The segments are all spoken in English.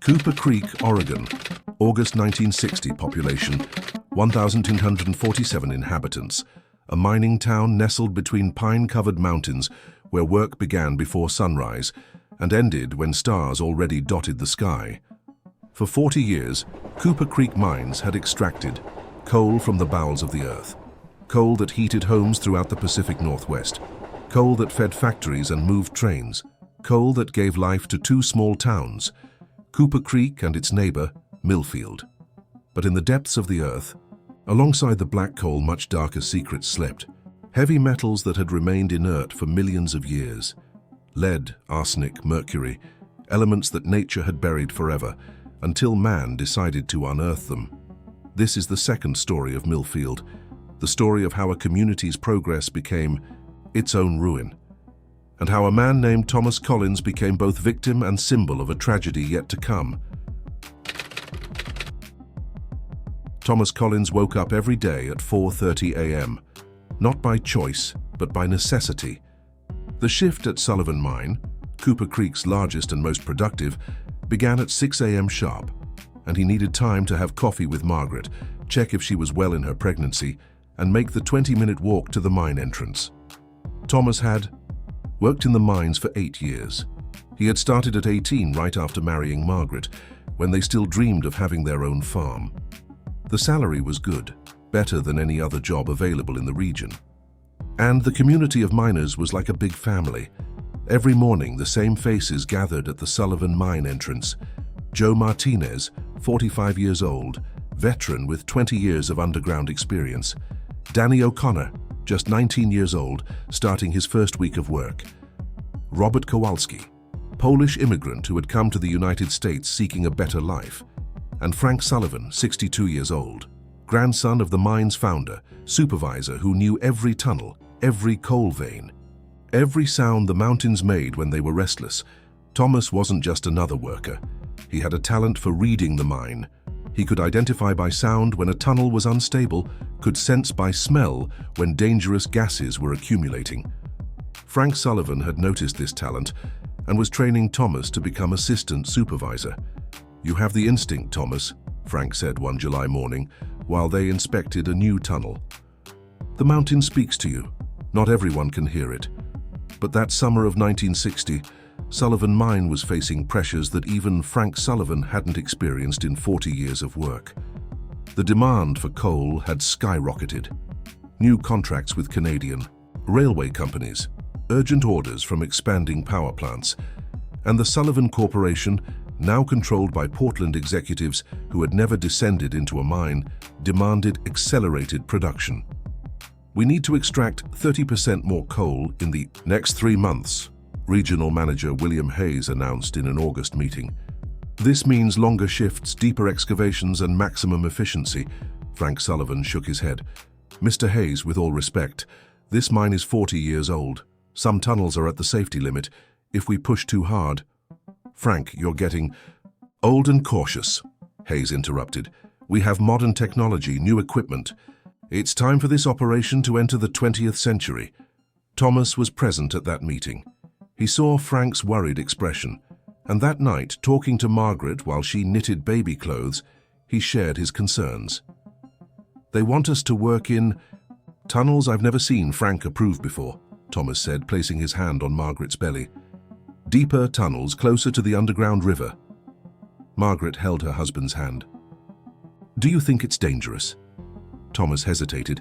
Cooper Creek, Oregon, August 1960, population 1,247 inhabitants, a mining town nestled between pine-covered mountains where work began before sunrise and ended when stars already dotted the sky. For 40 years, Cooper Creek mines had extracted coal from the bowels of the earth, coal that heated homes throughout the Pacific Northwest, coal that fed factories and moved trains, coal that gave life to two small towns, Cooper Creek and its neighbor, Millfield. But in the depths of the earth, alongside the black coal, much darker secrets slept, heavy metals that had remained inert for millions of years. Lead, arsenic, mercury, elements that nature had buried forever, until man decided to unearth them. This is the second story of Millfield, the story of how a community's progress became its own ruin, and how a man named Thomas Collins became both victim and symbol of a tragedy yet to come. Thomas Collins woke up every day at 4:30 a.m., not by choice, but by necessity. The shift at Sullivan Mine, Cooper Creek's largest and most productive, began at 6 a.m. sharp, and he needed time to have coffee with Margaret, check if she was well in her pregnancy, and make the 20-minute walk to the mine entrance. Thomas had worked in the mines for 8 years. He had started at 18 right after marrying Margaret, when they still dreamed of having their own farm. The salary was good, better than any other job available in the region. And the community of miners was like a big family. Every morning, the same faces gathered at the Sullivan Mine entrance. Joe Martinez, 45 years old, veteran with 20 years of underground experience. Danny O'Connor, just 19 years old, starting his first week of work. Robert Kowalski, Polish immigrant who had come to the United States seeking a better life. And Frank Sullivan, 62 years old, grandson of the mine's founder, supervisor who knew every tunnel, every coal vein, every sound the mountains made when they were restless. Thomas wasn't just another worker. He had a talent for reading the mine. He could identify by sound when a tunnel was unstable, could sense by smell when dangerous gases were accumulating. Frank Sullivan had noticed this talent and was training Thomas to become assistant supervisor. "You have the instinct, Thomas," Frank said one July morning while they inspected a new tunnel. "The mountain speaks to you. Not everyone can hear it." But that summer of 1960, Sullivan Mine was facing pressures that even Frank Sullivan hadn't experienced in 40 years of work. The demand for coal had skyrocketed. New contracts with Canadian railway companies, urgent orders from expanding power plants, and the Sullivan Corporation, now controlled by Portland executives who had never descended into a mine, demanded accelerated production. "We need to extract 30% more coal in the next 3 months," Regional Manager William Hayes announced in an August meeting. "This means longer shifts, deeper excavations, and maximum efficiency." Frank Sullivan shook his head. "Mr. Hayes, with all respect, this mine is 40 years old. Some tunnels are at the safety limit. If we push too hard—" "Frank, you're getting old and cautious," Hayes interrupted. "We have modern technology, new equipment. It's time for this operation to enter the 20th century." Thomas was present at that meeting. He saw Frank's worried expression, and that night, talking to Margaret while she knitted baby clothes, he shared his concerns. "They want us to work in tunnels I've never seen Frank approve before," Thomas said, placing his hand on Margaret's belly. "Deeper tunnels closer to the underground river." Margaret held her husband's hand. "Do you think it's dangerous?" Thomas hesitated.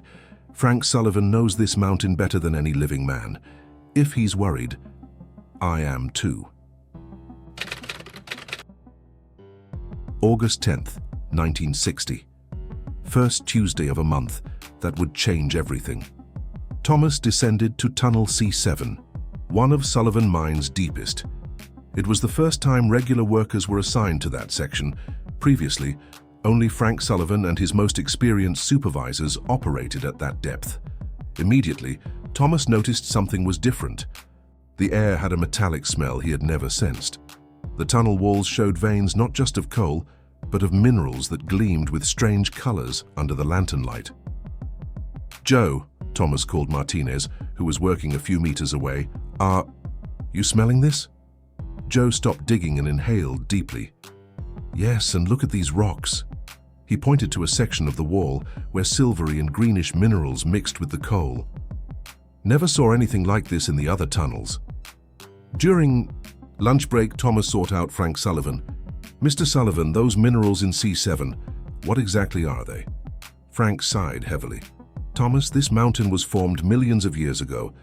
"Frank Sullivan knows this mountain better than any living man. If he's worried, I am too." August 10th, 1960. First Tuesday of a month that would change everything. Thomas descended to Tunnel C7, one of Sullivan Mine's deepest. It was the first time regular workers were assigned to that section. Previously, only Frank Sullivan and his most experienced supervisors operated at that depth. Immediately, Thomas noticed something was different. The air had a metallic smell he had never sensed. The tunnel walls showed veins not just of coal, but of minerals that gleamed with strange colors under the lantern light. "Joe," Thomas called Martinez, who was working a few meters away, "Are you smelling this?" Joe stopped digging and inhaled deeply. Yes, and look at these rocks. He pointed to a section of the wall where silvery and greenish minerals mixed with the coal. Never saw anything like this in the other tunnels. During lunch break, Thomas sought out Frank Sullivan. "Mr. Sullivan, those minerals in C7, what exactly are they?" Frank sighed heavily. "Thomas, this mountain was formed millions of years ago.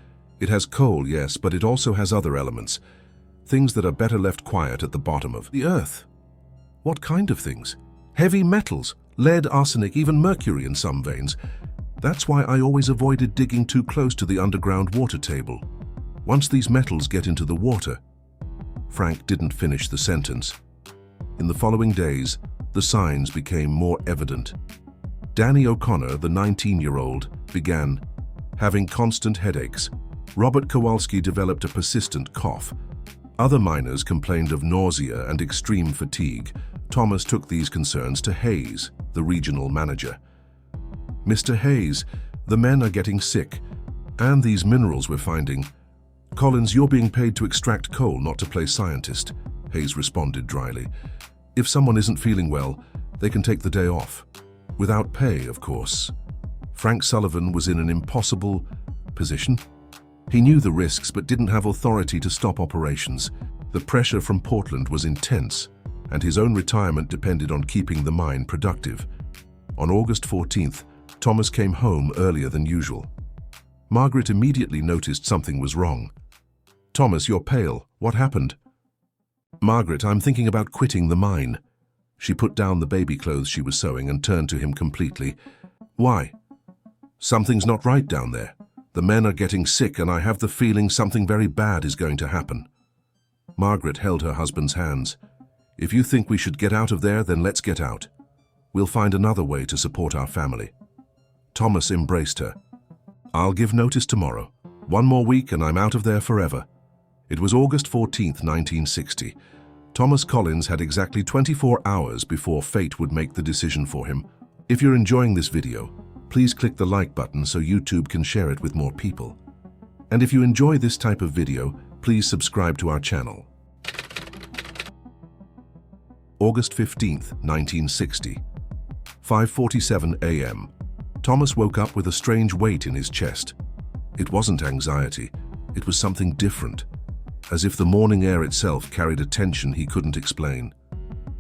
It has coal, yes, but it also has other elements. Things that are better left quiet at the bottom of the earth." "What kind of things?" "Heavy metals, lead, arsenic, even mercury in some veins. That's why I always avoided digging too close to the underground water table. Once these metals get into the water..." Frank didn't finish the sentence. In the following days, the signs became more evident. Danny O'Connor, the 19-year-old, began having constant headaches. Robert Kowalski developed a persistent cough. Other miners complained of nausea and extreme fatigue. Thomas took these concerns to Hayes, the regional manager. "Mr. Hayes, the men are getting sick, and these minerals we're finding..." "Collins, you're being paid to extract coal, not to play scientist," Hayes responded dryly. "If someone isn't feeling well, they can take the day off. Without pay, of course." Frank Sullivan was in an impossible position. He knew the risks but didn't have authority to stop operations. The pressure from Portland was intense, and his own retirement depended on keeping the mine productive. On August 14th, Thomas came home earlier than usual. Margaret immediately noticed something was wrong. "Thomas, you're pale. What happened?" "Margaret, I'm thinking about quitting the mine." She put down the baby clothes she was sewing and turned to him completely. "Why?" "Something's not right down there. The men are getting sick, and I have the feeling something very bad is going to happen." Margaret held her husband's hands. "If you think we should get out of there, then let's get out. We'll find another way to support our family." Thomas embraced her. "I'll give notice tomorrow. One more week and I'm out of there forever." It was August 14th, 1960. Thomas Collins had exactly 24 hours before fate would make the decision for him. If you're enjoying this video, please click the like button so YouTube can share it with more people. And if you enjoy this type of video, please subscribe to our channel. August 15th, 1960. 5:47 a.m. Thomas woke up with a strange weight in his chest. It wasn't anxiety, it was something different, as if the morning air itself carried a tension he couldn't explain.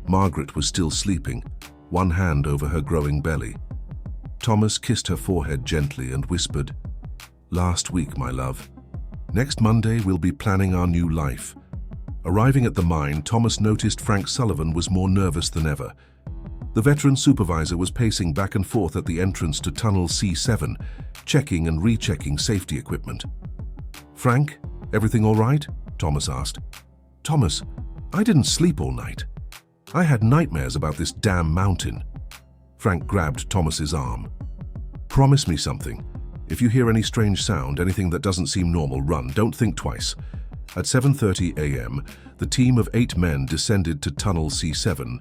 Margaret was still sleeping, one hand over her growing belly. Thomas kissed her forehead gently and whispered, "Last week, my love. Next Monday, we'll be planning our new life." Arriving at the mine, Thomas noticed Frank Sullivan was more nervous than ever. The veteran supervisor was pacing back and forth at the entrance to Tunnel C7, checking and rechecking safety equipment. "Frank, everything all right?" Thomas asked. "Thomas, I didn't sleep all night. I had nightmares about this damn mountain." Frank grabbed Thomas's arm. "Promise me something. If you hear any strange sound, anything that doesn't seem normal, run. Don't think twice." At 7:30 a.m., the team of 8 men descended to Tunnel C7.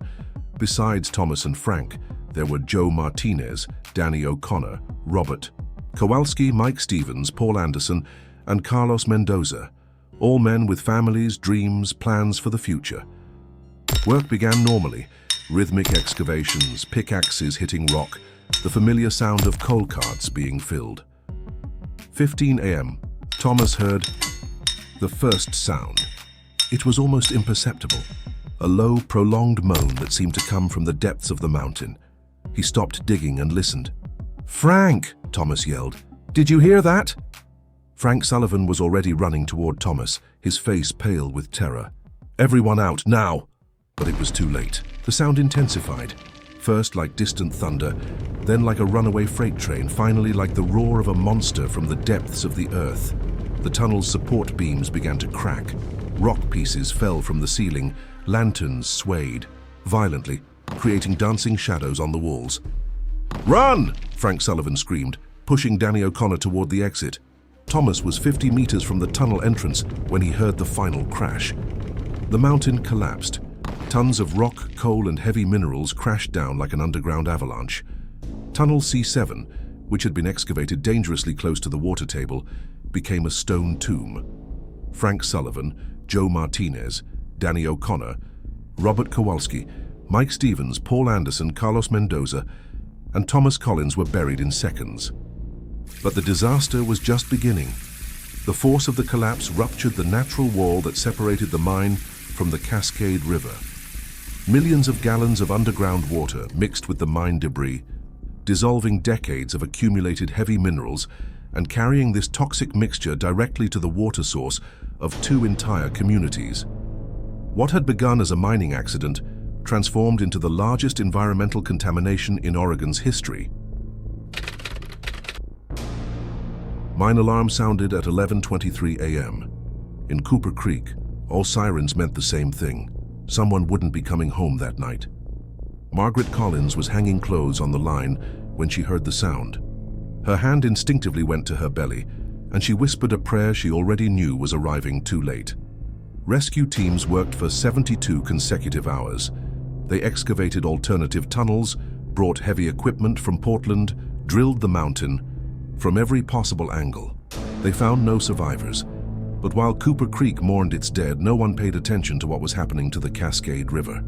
Besides Thomas and Frank, there were Joe Martinez, Danny O'Connor, Robert Kowalski, Mike Stevens, Paul Anderson, and Carlos Mendoza, all men with families, dreams, plans for the future. Work began normally, rhythmic excavations, pickaxes hitting rock, the familiar sound of coal carts being filled. 15 a.m., Thomas heard the first sound. It was almost imperceptible, a low, prolonged moan that seemed to come from the depths of the mountain. He stopped digging and listened. "Frank!" Thomas yelled. "Did you hear that?" Frank Sullivan was already running toward Thomas, his face pale with terror. "Everyone out, now!" But it was too late. The sound intensified, first like distant thunder, then like a runaway freight train, finally like the roar of a monster from the depths of the earth. The tunnel's support beams began to crack. Rock pieces fell from the ceiling, lanterns swayed violently, creating dancing shadows on the walls. "Run!" Frank Sullivan screamed, pushing Danny O'Connor toward the exit. Thomas was 50 meters from the tunnel entrance when he heard the final crash. The mountain collapsed. Tons of rock, coal, and heavy minerals crashed down like an underground avalanche. Tunnel C7, which had been excavated dangerously close to the water table, became a stone tomb. Frank Sullivan, Joe Martinez, Danny O'Connor, Robert Kowalski, Mike Stevens, Paul Anderson, Carlos Mendoza, and Thomas Collins were buried in seconds. But the disaster was just beginning. The force of the collapse ruptured the natural wall that separated the mine from the Cascade River. Millions of gallons of underground water mixed with the mine debris, dissolving decades of accumulated heavy minerals and carrying this toxic mixture directly to the water source of two entire communities. What had begun as a mining accident transformed into the largest environmental contamination in Oregon's history. Mine alarm sounded at 11:23 a.m. In Cooper Creek, all sirens meant the same thing. Someone wouldn't be coming home that night. Margaret Collins was hanging clothes on the line when she heard the sound. Her hand instinctively went to her belly, and she whispered a prayer she already knew was arriving too late. Rescue teams worked for 72 consecutive hours. They excavated alternative tunnels, brought heavy equipment from Portland, drilled the mountain from every possible angle. They found no survivors. But while Cooper Creek mourned its dead, no one paid attention to what was happening to the Cascade River.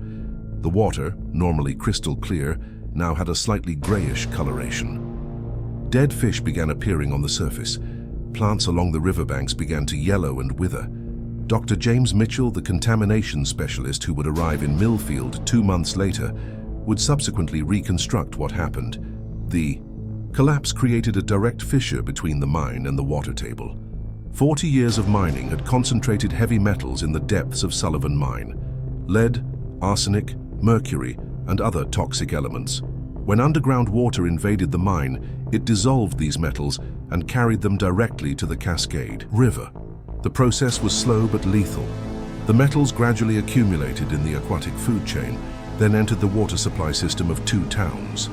The water, normally crystal clear, now had a slightly grayish coloration. Dead fish began appearing on the surface. Plants along the riverbanks began to yellow and wither. Dr. James Mitchell, the contamination specialist who would arrive in Millfield 2 months later, would subsequently reconstruct what happened. The collapse created a direct fissure between the mine and the water table. 40 years of mining had concentrated heavy metals in the depths of Sullivan Mine: lead, arsenic, mercury, and other toxic elements. When underground water invaded the mine, it dissolved these metals and carried them directly to the Cascade River. The process was slow but lethal. The metals gradually accumulated in the aquatic food chain, then entered the water supply system of 2 towns.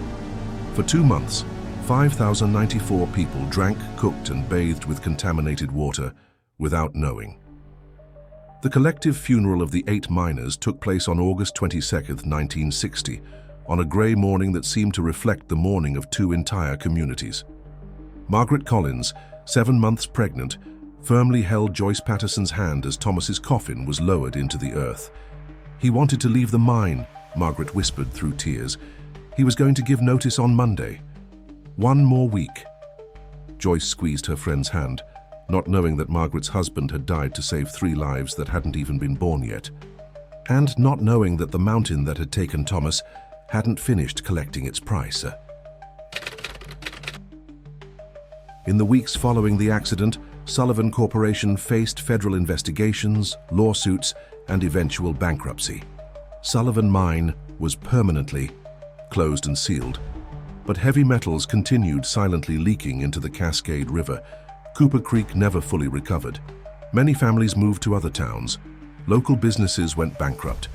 For 2 months, 5,094 people drank, cooked, and bathed with contaminated water without knowing. The collective funeral of the 8 miners took place on August 22, 1960, on a grey morning that seemed to reflect the mourning of 2 entire communities. Margaret Collins, 7 months pregnant, firmly held Joyce Patterson's hand as Thomas's coffin was lowered into the earth. "He wanted to leave the mine," Margaret whispered through tears. "He was going to give notice on Monday. 1 more week." Joyce squeezed her friend's hand, not knowing that Margaret's husband had died to save 3 lives that hadn't even been born yet, and not knowing that the mountain that had taken Thomas hadn't finished collecting its price. In the weeks following the accident, Sullivan Corporation faced federal investigations, lawsuits, and eventual bankruptcy. Sullivan Mine was permanently closed and sealed, but heavy metals continued silently leaking into the Cascade River. Cooper Creek never fully recovered. Many families moved to other towns. Local businesses went bankrupt.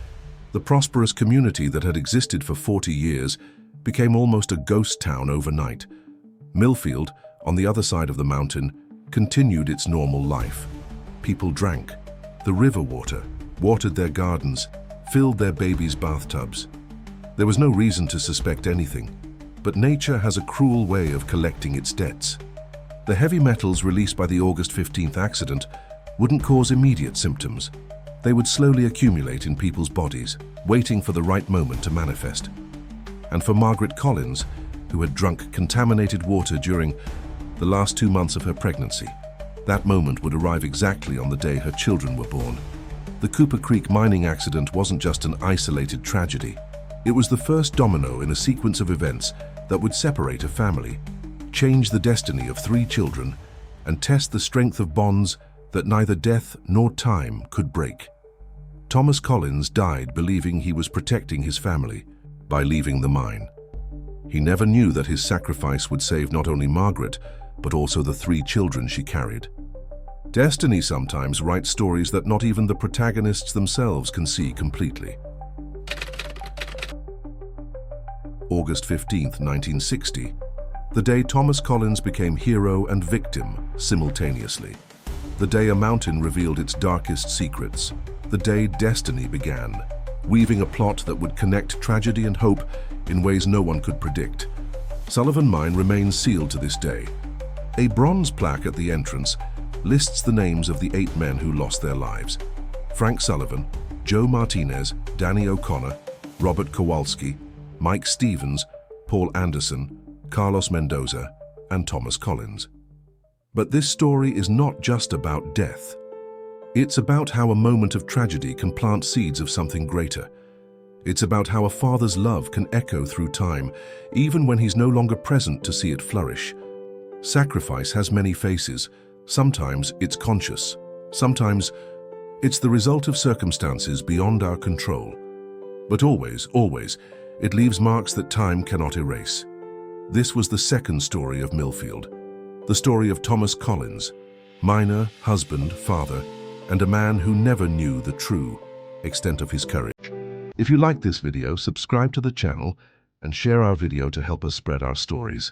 The prosperous community that had existed for 40 years became almost a ghost town overnight. Millfield, on the other side of the mountain, continued its normal life. People drank the river water, watered their gardens, filled their babies' bathtubs. There was no reason to suspect anything, but nature has a cruel way of collecting its debts. The heavy metals released by the August 15th accident wouldn't cause immediate symptoms. They would slowly accumulate in people's bodies, waiting for the right moment to manifest. And for Margaret Collins, who had drunk contaminated water during the last 2 months of her pregnancy, that moment would arrive exactly on the day her children were born. The Cooper Creek mining accident wasn't just an isolated tragedy. It was the first domino in a sequence of events that would separate a family, change the destiny of 3 children, and test the strength of bonds that neither death nor time could break. Thomas Collins died believing he was protecting his family by leaving the mine. He never knew that his sacrifice would save not only Margaret, but also the 3 children she carried. Destiny sometimes writes stories that not even the protagonists themselves can see completely. August 15, 1960, the day Thomas Collins became hero and victim simultaneously. The day a mountain revealed its darkest secrets. The day destiny began, weaving a plot that would connect tragedy and hope in ways no one could predict. Sullivan Mine remains sealed to this day. A bronze plaque at the entrance lists the names of the 8 men who lost their lives: Frank Sullivan, Joe Martinez, Danny O'Connor, Robert Kowalski, Mike Stevens, Paul Anderson, Carlos Mendoza, and Thomas Collins. But this story is not just about death. It's about how a moment of tragedy can plant seeds of something greater. It's about how a father's love can echo through time, even when he's no longer present to see it flourish. Sacrifice has many faces. Sometimes it's conscious. Sometimes it's the result of circumstances beyond our control. But always, it leaves marks that time cannot erase. This was the second story of Millfield, the story of Thomas Collins, miner, husband, father, and a man who never knew the true extent of his courage. If you like this video, subscribe to the channel and share our video to help us spread our stories.